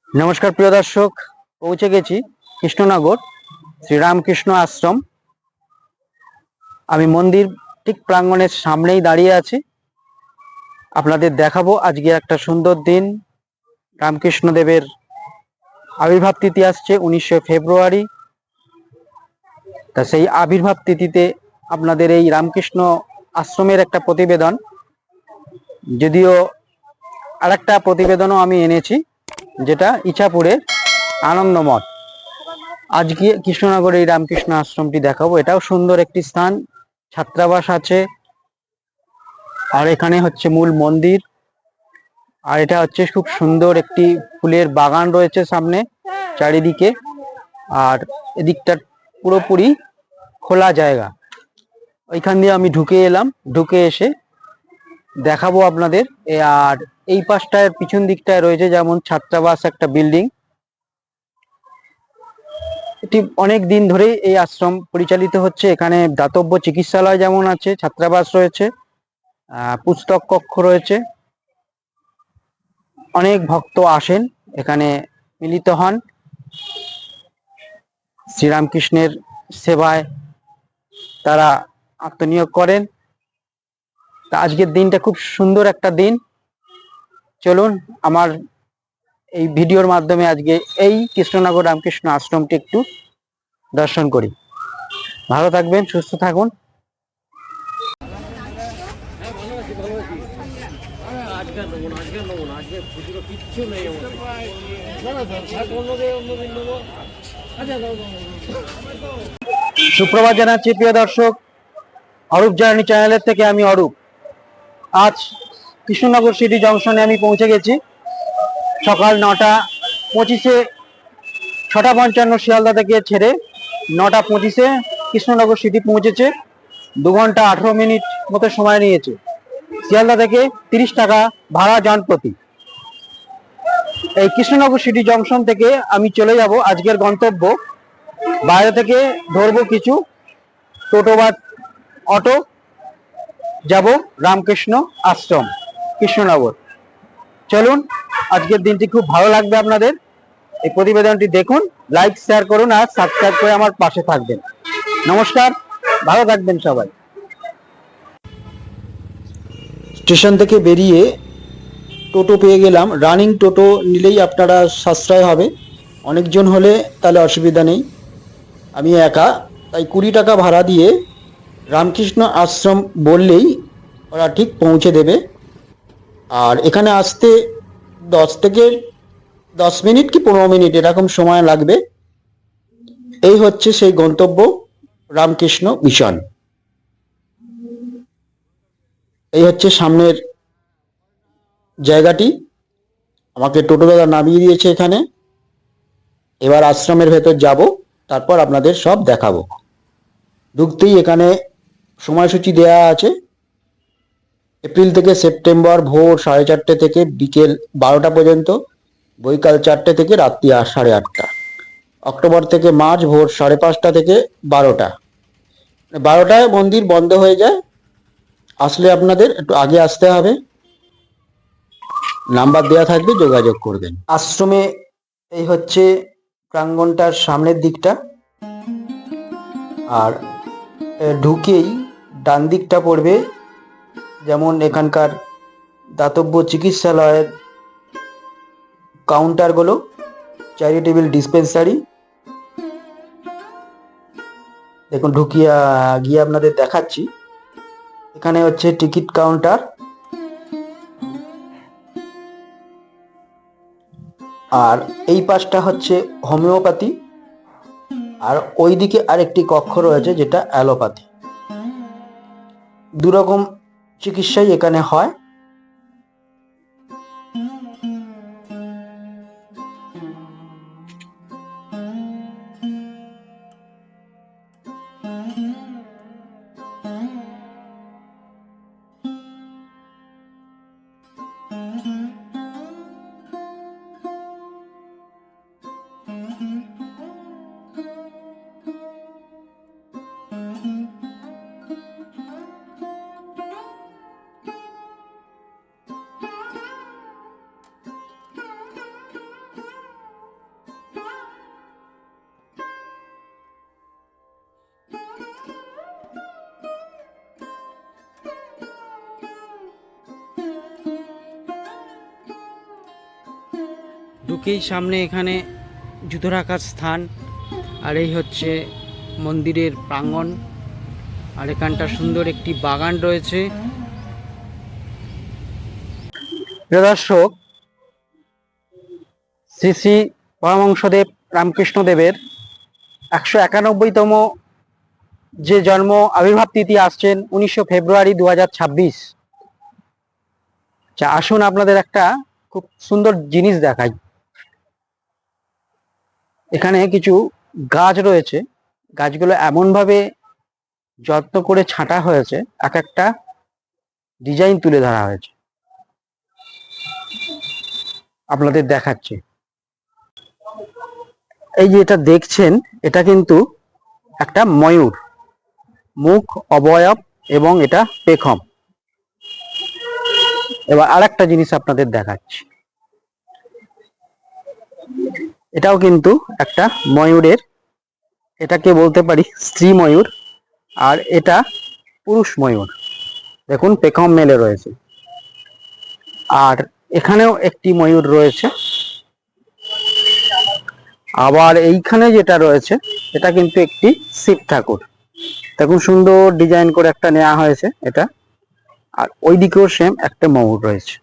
नमस्कार प्रिय दर्शक पहुँचे गेছি কৃষ্ণনগর শ্রীরামকৃষ্ণ आश्रम। আমি মন্দির ঠিক প্রাঙ্গণের সামনেই দাঁড়িয়ে আছি। আপনাদের দেখাবো আজকে একটা সুন্দর দিন। রামকৃষ্ণ দেবের আবির্ভাব তিথি আসছে 19শে ফেব্রুয়ারি। তা সেই আবির্ভাব তিথিতে আপনাদের এই রামকৃষ্ণ আশ্রমের একটা প্রতিবেদন, যদিও আরেকটা প্রতিবেদনও আমি এনেছি, যেটা ইছাপুরের আনন্দমঠ। আজকে কৃষ্ণনগরে এই রামকৃষ্ণ আশ্রমটি দেখাবো। এটাও সুন্দর একটি স্থান, ছাত্রাবাস আছে, আর এখানে হচ্ছে মূল মন্দির। আর এটা হচ্ছে খুব সুন্দর একটি ফুলের বাগান রয়েছে সামনে চারিদিকে, আর এদিকটা পুরোপুরি খোলা জায়গা। ওইখান দিয়ে আমি ঢুকে এলাম, ঢুকে এসে দেখাবো আপনাদের। আর এই পাশটায় পিছন দিকটায় রয়েছে যেমন ছাত্রাবাস একটা বিল্ডিং। এটি অনেক দিন ধরেই এই আশ্রম পরিচালিত হচ্ছে। এখানে দাতব্য চিকিৎসালয় যেমন আছে, ছাত্রাবাস রয়েছে, পুস্তক কক্ষ রয়েছে। অনেক ভক্ত আসেন এখানে, মিলিত হন, শ্রীরামকৃষ্ণের সেবায় তারা আত্মনিয়োগ করেন। তা আজকের দিনটা খুব সুন্দর একটা দিন। চলুন আমার এই ভিডিওর মাধ্যমে আজকে এই কৃষ্ণনগর রামকৃষ্ণ আশ্রমটি একটু দর্শন করি। ভালো থাকবেন, সুস্থ থাকুন। সুপ্রভাত জানাচ্ছি প্রিয় দর্শক, অরূপ জার্নি চ্যানেলের থেকে আমি অরূপ। আজ কৃষ্ণনগর সিটি জংশনে আমি পৌঁছে গেছি সকাল 9:25-এ। 6:55 শিয়ালদা থেকে ছেড়ে 9:25-এ কৃষ্ণনগর সিটি পৌঁছেছে। 2 ঘন্টা 18 মিনিট মতো সময় নিয়েছে। শিয়ালদা থেকে 30 টাকা ভাড়া জনপ্রতি। এই কৃষ্ণনগর সিটি জংশন থেকে আমি চলে যাব আজকের গন্তব্য। বাইরে থেকে ধরবো কিছু টোটো বা অটো, যাব রামকৃষ্ণ আশ্রম কৃষ্ণনগর। চলুন, আজকের দিনটি খুব ভালো লাগবে আপনাদের। এই প্রতিবেদনটি দেখুন, লাইক শেয়ার করুন আর সাবস্ক্রাইব করে আমার পাশে থাকবেন। নমস্কার, ভালো থাকবেন সবাই। স্টেশন থেকে বেরিয়ে টোটো পেয়ে গেলাম। রানিং টোটো নিলেই আপনারা সাশ্রয় হবে, অনেকজন হলে তাহলে অসুবিধা নেই। আমি একা, তাই 20 টাকা ভাড়া দিয়ে রামকৃষ্ণ আশ্রম বললেই ওরা ঠিক পৌঁছে দেবে। আর এখানে আসতে 10 মিনিট কি 15 মিনিট এরকম সময় লাগবে। এই হচ্ছে সেই গন্তব্য, রামকৃষ্ণ মিশন। এই হচ্ছে সামনের জায়গাটি। আমাকে টোটো দাদা নামিয়ে দিয়েছে এখানে। এবার আশ্রমের ভেতর যাব, তারপর আপনাদের সব দেখাবো। ঢুকতেই এখানে সময়সূচি দেয়া আছে। এপ্রিল থেকে সেপ্টেম্বর ভোর 4:30 থেকে বিকেল 12টা পর্যন্ত, বৈকাল 4টে থেকে রাত্রি 8:30। অক্টোবর থেকে মার্চ ভোর 5:30 থেকে 12টা। 12টায় মন্দির বন্ধ হয়ে যায়। আসলে আপনাদের একটু আগে আসতে হবে, নাম্বার দেওয়া থাকবে, যোগাযোগ করবেন। আশ্রমে এই হচ্ছে প্রাঙ্গণটার সামনের দিকটা। আর ঢুকেই ডান দিকটা পড়বে যেমন এখানকার দাতব্য চিকিৎসালয়ের কাউন্টারগুলো, চ্যারিটেবল ডিসপেন্সারি। দেখুন ঢুকিয়ে গিয়ে আপনাদের দেখাচ্ছি। এখানে হচ্ছে টিকিট কাউন্টার, আর এই পাশটা হচ্ছে হোমিওপ্যাথি, আর ওইদিকে আরেকটি কক্ষ রয়েছে যেটা অ্যালোপ্যাথি। দুরকম চিকিৎসাই এখানে হয়। ঢুকেই সামনে এখানে জুতো রাখার স্থান, আর এই হচ্ছে মন্দিরের প্রাঙ্গণ। আর এখানটা সুন্দর একটি বাগান রয়েছে। প্রিয় দর্শক, শ্রী শ্রী পরমহংসদেব রামকৃষ্ণদেবের 191তম যে জন্ম আবির্ভাব তিথি আসছেন 19 ফেব্রুয়ারি 2026। আসুন আপনাদের একটা খুব সুন্দর জিনিস দেখাই। এখানে কিছু গাছ রয়েছে, গাছগুলো এমনভাবে যত্ন করে ছাঁটা হয়েছে, এক একটা ডিজাইন তুলে ধরা হয়েছে। আপনাদের দেখাচ্ছি। এই যে এটা দেখছেন, এটা কিন্তু একটা ময়ূর, মুখ, অবয়ব এবং এটা পেখম। এবার আরেকটা জিনিস আপনাদের দেখাচ্ছি। এটাও কিন্তু একটা ময়ূরের, এটাকে বলতে পারি স্ত্রী ময়ূর, আর এটা পুরুষ ময়ূর। দেখুন পেখম মেলে রয়েছে। আর এখানেও একটি ময়ূর রয়েছে। আবার এইখানে যেটা রয়েছে এটা কিন্তু একটি শিব ঠাকুর। দেখুন সুন্দর ডিজাইন করে একটা নেওয়া হয়েছে এটা। আর ওই দিকেও সেম একটা ময়ূর রয়েছে।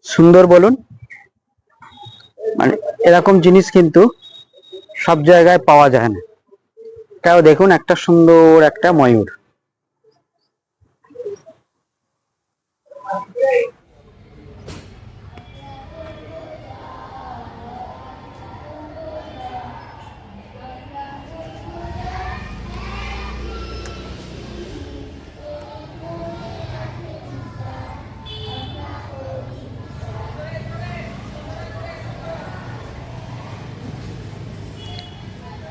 সুন্দর বলুন, মানে এরকম জিনিস কিন্তু সব জায়গায় পাওয়া যায় না। এটাও দেখুন একটা সুন্দর একটা ময়ূর।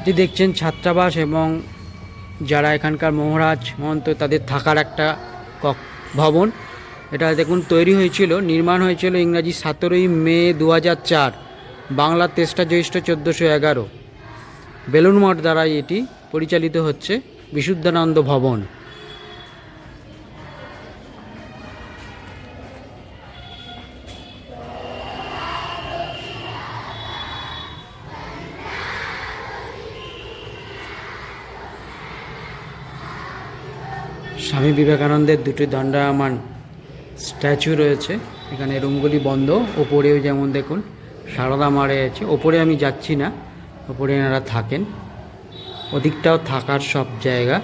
এটি দেখছেন ছাত্রাবাস এবং যারা এখানকার মহারাজ মহন্ত তাদের থাকার একটা ভবন। এটা দেখুন তৈরি হয়েছিল, নির্মাণ হয়েছিল ইংরাজি 17ই মে 2004, বাংলা 23 জ্যৈষ্ঠ 1411। বেলুড় মঠ দ্বারা এটি পরিচালিত হচ্ছে, বিশুদ্ধানন্দ ভবন। স্বামী বিবেকানন্দের দুটি দণ্ডায়মান স্ট্যাচু রয়েছে। এখানে রুমগুলি বন্ধ। ওপরেও যেমন দেখুন সারদা মারে আছে। ওপরে আমি যাচ্ছি না, ওপরে এনারা থাকেন। ওদিকটাও থাকার সব জায়গা।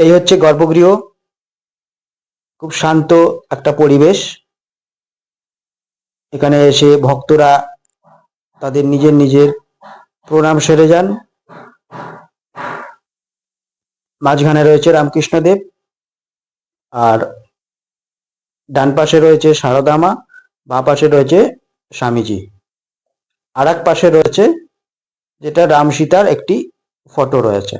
এই হচ্ছে গর্ভগৃহ। খুব শান্ত একটা পরিবেশ। এখানে এসে ভক্তরা তাদের নিজের নিজের প্রণাম সেরে যান। মাঝখানে রয়েছে রামকৃষ্ণদেব, আর ডান পাশে রয়েছে সারদা মা, বাঁ পাশে রয়েছে স্বামীজি। আর এক পাশে রয়েছে যেটা রাম সীতার একটি ফটো রয়েছে।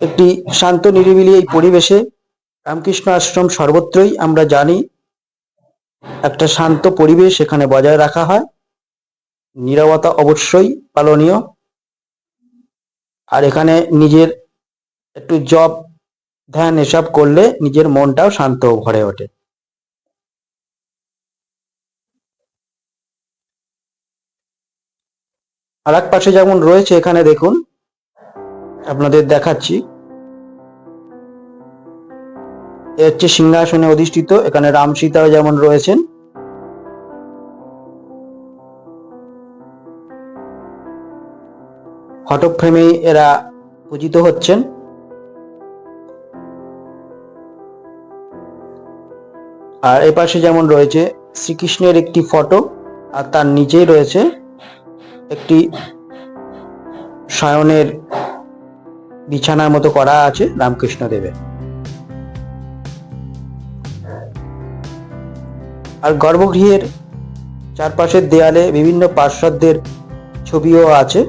একটি শান্ত নিরিবিলি এই পরিবেশে রামকৃষ্ণ আশ্রম সর্বত্রই আমরা জানি একটা শান্ত পরিবেশ এখানে বজায় রাখা হয়। নীরবতা অবশ্যই পালনীয়। আর এখানে নিজের একটু জপ ধ্যান এসব করলে নিজের মনটাও শান্ত ভরে ওঠে। আর এক পাশে যেমন রয়েছে এখানে দেখুন, আপনাদের দেখাচ্ছি, এ হচ্ছে সিংহাসনে অধিষ্ঠিত। এখানে রাম সীতাও যেমন রয়েছেন। ফটো ফ্রেমে এরা পূজিত হচ্ছেন। আর এ পাশে যেমন রয়েছে শ্রীকৃষ্ণের একটি ফটো, আর তার নিচেই রয়েছে একটি শয়নের বিছানার মতো করা আছে রামকৃষ্ণ দেবের। আর গর্ভগৃহের চারপাশের দেয়ালে বিভিন্ন পার্শ্বদের ছবিও আছে।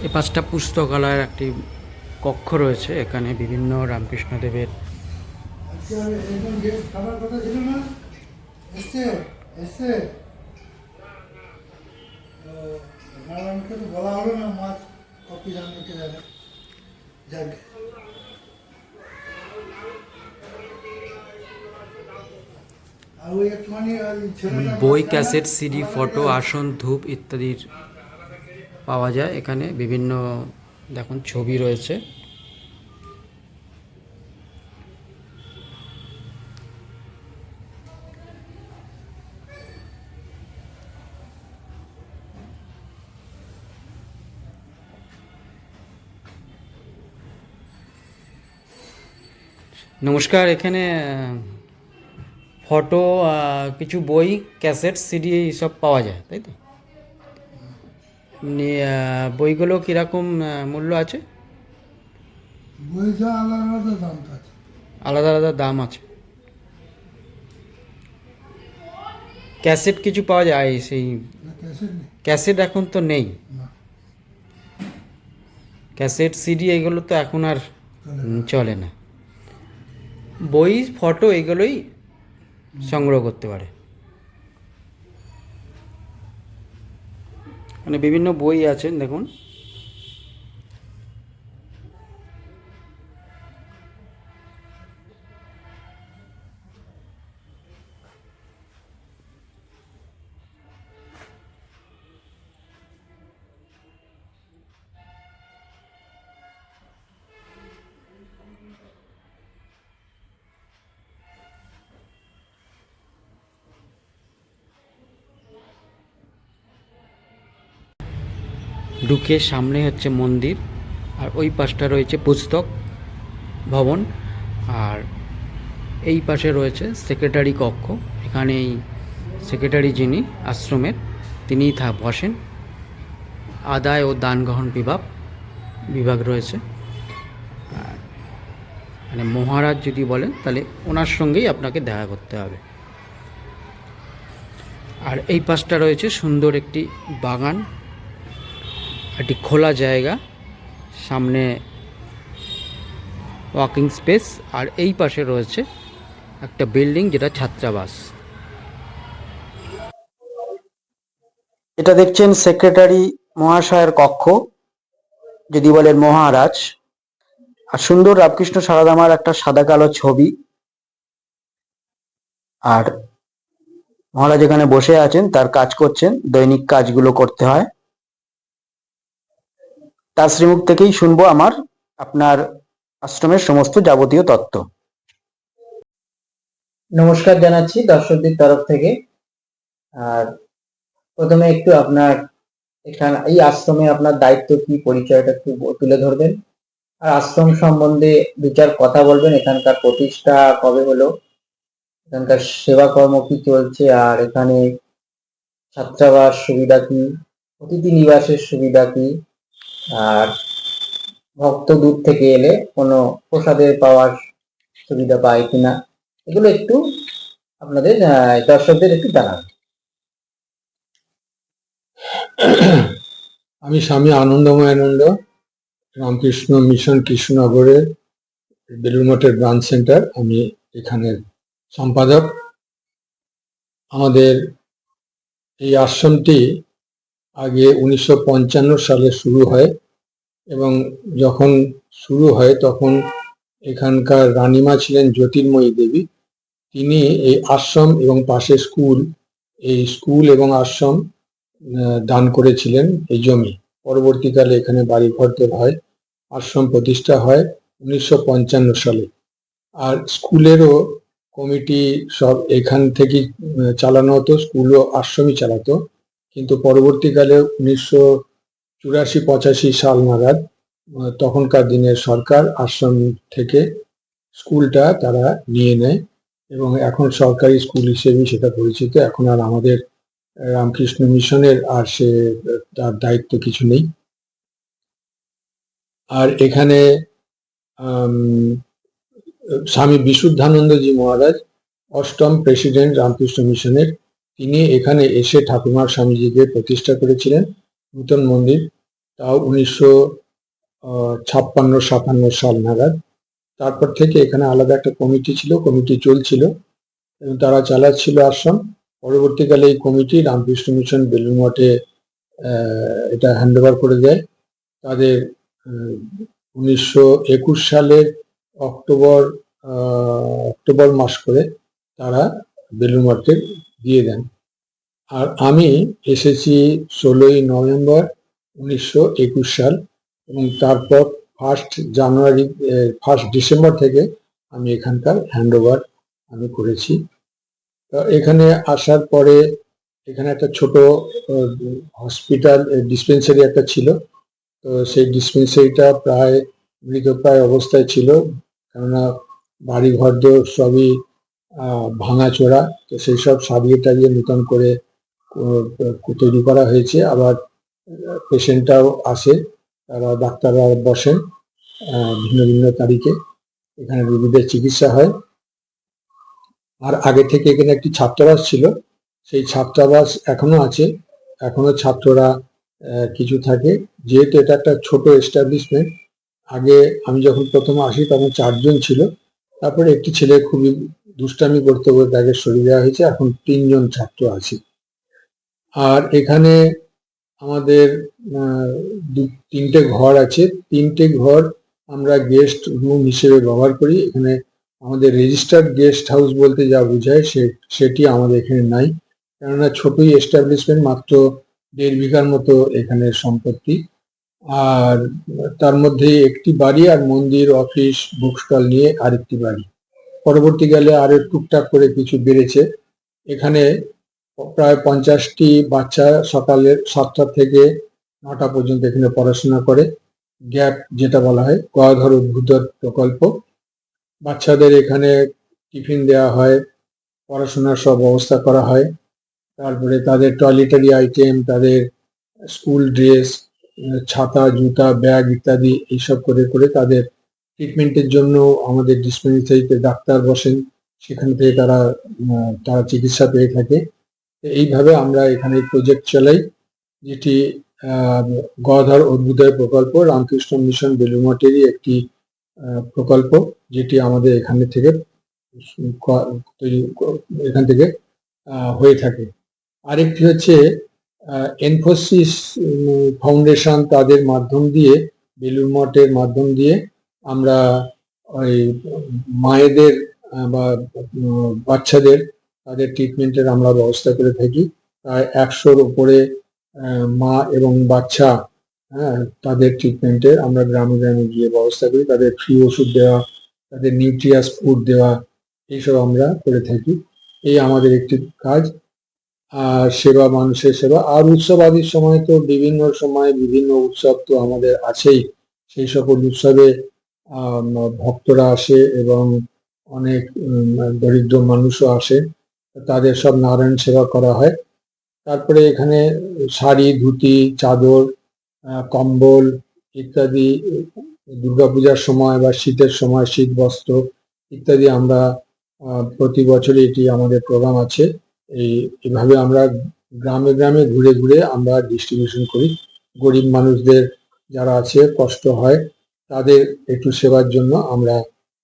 এ পাঁচটা পুস্তকালয়ের একটি কক্ষ রয়েছে। এখানে বিভিন্ন রামকৃষ্ণ দেবের বলা হলো না, মাছ কপি জানতে জানে যাক। বই, ক্যাসেট, সিডি, ফটো, আসন, ধূপ ইত্যাদির পাওয়া যায় এখানে। বিভিন্ন দেখুন ছবি রয়েছে। নমস্কার, এখানে ফটো, কিছু বই, ক্যাসেট, সিডি সব পাওয়া যায়, তাই তো? এমনি বইগুলো কীরকম মূল্য আছে? বইটা আলাদা আলাদা দাম আছে। আলাদা আলাদা দাম আছে। ক্যাসেট কিছু পাওয়া যায়? সেই ক্যাসেট এখন তো নেই। ক্যাসেট, সিডি এগুলো তো এখন আর চলে না। বই, ফটো এগুলোই সংগ্রহ করতে পারে। মানে বিভিন্ন বই আছে দেখুন। ঢুকে সামনে হচ্ছে মন্দির, আর ওই পাশটা রয়েছে পুস্তক ভবন, আর এই পাশে রয়েছে সেক্রেটারি কক্ষ। এখানেই সেক্রেটারি যিনি আশ্রমের, তিনিই বসেন। আদায় ও দান গ্রহণ বিভাগ রয়েছে। মানে মহারাজ যদি বলেন তাহলে ওনার সঙ্গেই আপনাকে দেখা করতে হবে। আর এই পাশটা রয়েছে সুন্দর একটি বাগান, একটি খোলা জায়গা, সামনে ওয়াকিং স্পেস, আর এই পাশে রয়েছে একটা বিল্ডিং যেটা ছাত্রাবাস। এটা দেখছেন সেক্রেটারি মহাশয়ের কক্ষ, যদি বলেন মহারাজ। আর সুন্দর রামকৃষ্ণ সারদামার একটা সাদা কালো ছবি, আর মহারাজ এখানে বসে আছেন, তার কাজ করছেন, দৈনিক কাজগুলো করতে হয়। তার শ্রীমুখ থেকেই শুনবো আপনার আশ্রমের সমস্ত যাবতীয় তথ্য। নমস্কার জানাচ্ছি দর্শকদের তরফ থেকে। আর প্রথমে একটু আপনার এখানে এই আশ্রমে আপনার দায়িত্ব কি, পরিচয়টা একটু তুলে ধরবেন, আর আশ্রম সম্বন্ধে দু চার কথা বলবেন। এখানকার প্রতিষ্ঠা কবে হলো, এখানকার সেবা কর্ম কি চলছে, আর এখানে ছাত্রাবাস সুবিধা কি, অতিথি নিবাসের সুবিধা কি, আর ভক্ত দূর থেকে এলে কোনো প্রসাদের পাওয়ার সুবিধা পায় কিনা, এগুলো একটু আপনাদের দর্শকদের একটু জানান। আমি স্বামী আনন্দময়ানন্দ, রামকৃষ্ণ মিশন কৃষ্ণনগরের বেলুড় মঠের ব্রাঞ্চ সেন্টার, আমি এখানের সম্পাদক। আমাদের এই আশ্রমটি আগে 1955 সালে শুরু হয়, এবং যখন শুরু হয় তখন এখানকার রানীমা ছিলেন জ্যোতির্ময়ী দেবী। তিনি এই আশ্রম এবং পাশে স্কুল এবং আশ্রম দান করেছিলেন এই জমি। পরবর্তীকালে এখানে বাড়িঘর তোলা হয়, আশ্রম প্রতিষ্ঠা হয় 1955 সালে। আর স্কুলেরও কমিটি সব এখান থেকে চালানো হতো, স্কুল ও আশ্রমই চালাতো। কিন্তু পরবর্তীকালে 1984-85 সাল নাগাদ তখনকার দিনের সরকার আশ্রম থেকে স্কুলটা তারা নিয়ে নেয়, এবং এখন সরকারি স্কুল হিসেবেই সেটা পরিচিত। এখন আর আমাদের রামকৃষ্ণ মিশনের আর তার দায়িত্ব কিছু নেই। আর এখানে স্বামী বিশুদ্ধানন্দজি মহারাজ, অষ্টম প্রেসিডেন্ট রামকৃষ্ণ মিশনের, তিনি এখানে এসে ঠাকুমার স্বামীজিকে প্রতিষ্ঠা করেছিলেন নূতন মন্দির, তাও 1956-57 সাল নাগাদ। তারপর থেকে এখানে আলাদা একটা কমিটি ছিল, কমিটি চলছিল এবং তারা চালাচ্ছিল আশ্রম। পরবর্তীকালে এই কমিটি রামকৃষ্ণ মিশন বেলুড় মঠে এটা হ্যান্ডওভার করে দেয়। তাদের 1921 সালের অক্টোবর মাস করে তারা বেলুড় মঠে দিয়ে দেন। আর আমি এসেছি 16ই নভেম্বর 1921 সাল, এবং তারপর 1 ডিসেম্বর থেকে আমি এখানকার হ্যান্ডওভার আমি করেছি। এখানে আসার পরে এখানে একটা ছোট হসপিটাল ডিসপেন্সারি একটা ছিল, তো সেই ডিসপেন্সারিটা প্রায় মৃতপ্রায় অবস্থায় ছিল, কেননা বাড়ি ঘর সবই ভাঙাচোরা। তো সেই সব সারিয়ে টারিয়ে নতুন করে তৈরি করা হয়েছে। আবার পেশেন্টরাও আসে, তারা ডাক্তাররা বসেন ভিন্ন ভিন্ন তারিখে, এখানে রোগীদের চিকিৎসা হয়। আর আগে থেকে এখানে একটি ছাত্রাবাস ছিল, সেই ছাত্রাবাস এখনো আছে, এখনো ছাত্ররা কিছু থাকে। যেহেতু এটা একটা ছোট এস্টাবলিশমেন্ট, আগে আমি যখন প্রথম আসি তখন 4 জন ছিল, তারপরে একটি ছেলে খুবই দুষ্টামি করতে বলে তাকে সরিয়ে দেওয়া হয়েছে, এখন 3 জন ছাত্র আছে। আর এখানে আমাদের 3টে ঘর আছে, 3টে ঘর আমরা গেস্ট রুম হিসেবে ব্যবহার করি। এখানে আমাদের রেজিস্টার্ড গেস্ট হাউস বলতে যা বোঝায় সেটি আমাদের এখানে নাই, কেননা ছোটই এস্টাবলিশমেন্ট, মাত্র 1.5 বিঘার মতো এখানে সম্পত্তি। আর তার মধ্যে একটি বাড়ি, আর মন্দির, অফিস, বুক স্টল নিয়ে আরেকটি বাড়ি। পরবর্তীকালে আরো টুকটাক করে কিছু বেড়েছে। এখানে প্রায় 50টি বাচ্চা সকালের 7টা থেকে 9টা পর্যন্ত এখানে পড়াশোনা করে। গ্যাপ যেটা বলা হয়, গয়াধর উদ্ভূত প্রকল্প। বাচ্চাদের এখানে টিফিন দেওয়া হয়, পড়াশোনার সব ব্যবস্থা করা হয়। তারপরে তাদের টয়লেটারি আইটেম, তাদের স্কুল ড্রেস, ছাতা, জুতা, ব্যাগ ইত্যাদি এইসব করে করে তাদের ট্রিটমেন্টের জন্য আমাদের ডিসপেন্সারিতে ডাক্তার বসেন, সেখান থেকে তারা চিকিৎসা পেয়ে থাকে। এইভাবে আমরা এখানে প্রজেক্ট চালাই, যেটি আহ, গদাধর অভ্যুদয় প্রকল্প রামকৃষ্ণ মিশন বেলুড়মঠেরই একটি প্রকল্প, যেটি আমাদের এখানে থেকে এখান থেকে হয়ে থাকে। আরেকটি হচ্ছে এনফোসিস ফাউন্ডেশন, তাদের মাধ্যম দিয়ে, বেলুড় মঠের মাধ্যম দিয়ে আমরা ওই মায়েদের বা বাচ্চাদের তাদের ট্রিটমেন্টের আমরা ব্যবস্থা করে থাকি। প্রায় 100-র উপরে মা এবং বাচ্চা, হ্যাঁ, তাদের ট্রিটমেন্টের আমরা গ্রামে গ্রামে গিয়ে ব্যবস্থা করি। তাদের ফ্রি ওষুধ দেওয়া, তাদের নিউট্রিয়াস ফুড দেওয়া, এইসব আমরা করে থাকি। এই আমাদের একটি কাজ। আর সেবা, মানুষের সেবা। আর উৎসব আদির সময় তো বিভিন্ন সময় বিভিন্ন উৎসব তো আমাদের আছেই। সেই সকল উৎসবে ভক্তরা আসে এবং অনেক দরিদ্র মানুষও আসে, তাদের সব নারায়ণ সেবা করা হয়। তারপরে এখানে শাড়ি, ধুতি, চাদর, কম্বল ইত্যাদি দুর্গাপূজার সময় বা শীতের সময় শীত বস্ত্র ইত্যাদি আমরা প্রতি বছরই এটি আমাদের প্রোগ্রাম আছে। এইভাবে আমরা গ্রামে গ্রামে ঘুরে ঘুরে আমরা ডিস্ট্রিবিউশন করি। গরিব মানুষদের যারা আছে, কষ্ট হয়, তাদের একটু সেবার জন্য আমরা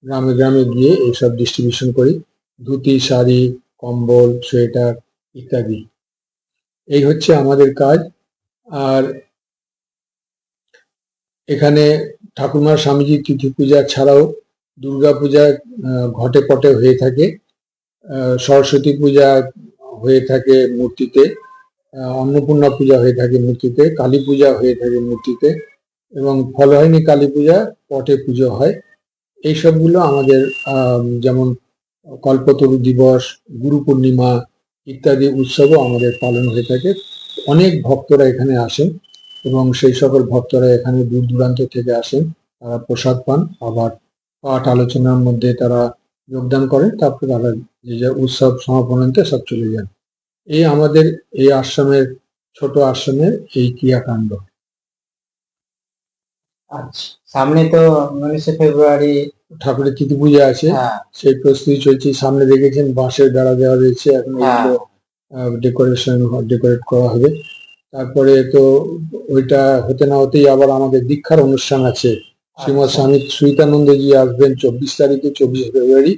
গ্রামে গ্রামে গিয়ে এইসব ডিস্ট্রিবিউশন করি। ধুতি, শাড়ি, কম্বল, সোয়েটার ইত্যাদি। এই হচ্ছে আমাদের কাজ। আর এখানে ঠাকুরমা স্বামীজি তিথি পূজা ছাড়াও দুর্গা পূজা ঘটে পটে হয়ে থাকে, সরস্বতী পূজা হয়ে থাকে মূর্তিতে, অন্নপূর্ণা পূজা হয়ে থাকে মূর্তিতে, কালী পূজা হয়ে থাকে মূর্তিতে, এবং ফলহারিণী কালী পূজা পটে পুজো হয়। এই সবগুলো আমাদের যেমন কল্পতরু দিবস, গুরু পূর্ণিমা ইত্যাদি উৎসবও আমাদের পালন হয়ে থাকে। অনেক ভক্তরা এখানে আসেন এবং সেই সকল ভক্তরা এখানে দূর দূরান্ত থেকে আসেন। তারা প্রসাদ পান, আবার পাঠ আলোচনার মধ্যে তারা যোগদান করেন, তারপরে তারা যে যা উৎসব সমাপনান্তে সব চলে যান। এই আমাদের এই আশ্রমের, ছোট আশ্রমের এই ক্রিয়াকাণ্ড। আচ্ছা, সামনে তো 19শে ফেব্রুয়ারি ঠাকুরের তিথি পূজা আছে, হ্যাঁ সেই প্রস্তুতি চলছে। সামনে দেখেছেন বাঁশের বেড়া দেওয়া রয়েছে, এখন হ্যাঁ এগুলো ডেকোরেট করা হবে। তারপরে তো ওইটা হতে না হতেই আবার আমাদের দীক্ষার অনুষ্ঠান আছে। শ্রীমৎ স্বামী সুইতানন্দজি আসবেন 24 তারিখে, 24 ফেব্রুয়ারি।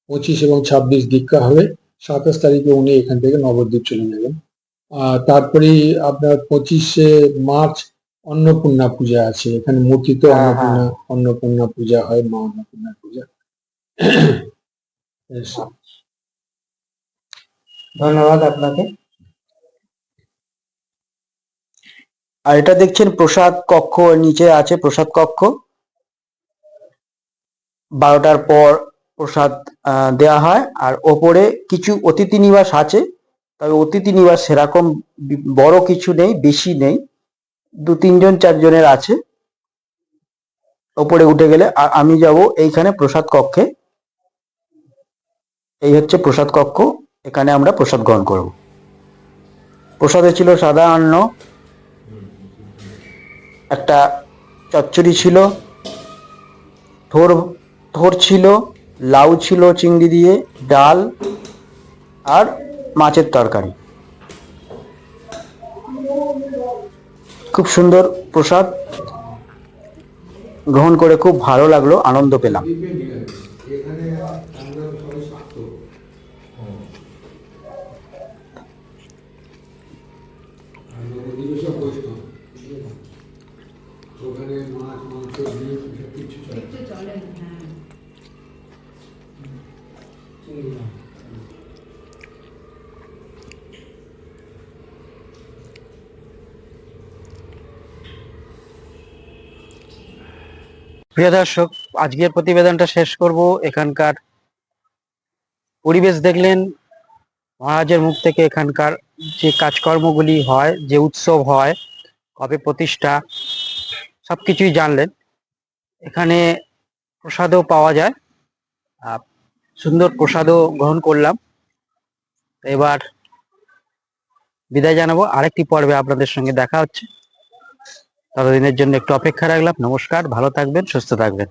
25 এবং 26 দীক্ষা হবে। 27 তারিখে উনি এখান থেকে নবদ্বীপ চলে যাবেন। তারপরেই আপনার 25শে মার্চ অন্নপূর্ণা পূজা আছে। এখানে মূর্তিতে হ্যাঁ, হ্যাঁ। অন্নপূর্ণা পূজা হয়, মা অন্নপূর্ণা পূজা। ধন্যবাদ আপনাকে। আর এটা দেখছেন প্রসাদ কক্ষ, নিচে আছে প্রসাদ কক্ষ। 12টার পর প্রসাদ দেওয়া হয়। আর ওপরে কিছু অতিথি নিবাস আছে, তবে অতিথি নিবাস সেরকম বড় কিছু নেই, বেশি নেই, 2-3 জন 4 জনের আছে। ওপরে উঠে গেলে আর আমি যাব এইখানে প্রসাদ কক্ষে। এই হচ্ছে প্রসাদ কক্ষ, এখানে আমরা প্রসাদ গ্রহণ করব। প্রসাদে ছিল সাদা অন্ন, একটা চচ্চড়ি ছিল, থোর ছিল, লাউ ছিল চিংড়ি দিয়ে, ডাল আর মাছের তরকারি। খুব সুন্দর প্রসাদ, গ্রহণ করে খুব ভালো লাগলো, আনন্দ পেলাম। প্রিয় দর্শক, আজকের প্রতিবেদনটা শেষ করব। এখানকার পরিবেশ দেখলেন, মহারাজের মুখ থেকে এখানকার যে কাজকর্মগুলি হয়, যে উৎসব হয়, কবে প্রতিষ্ঠা, সবকিছুই জানলেন। এখানে প্রসাদও পাওয়া যায়, সুন্দর প্রসাদও গ্রহণ করলাম। এবার বিদায় জানাবো, আরেকটি পর্বে আপনাদের সঙ্গে দেখা হচ্ছে। ততদিনের জন্য একটু অপেক্ষা রাখলাম। নমস্কার, ভালো থাকবেন, সুস্থ থাকবেন।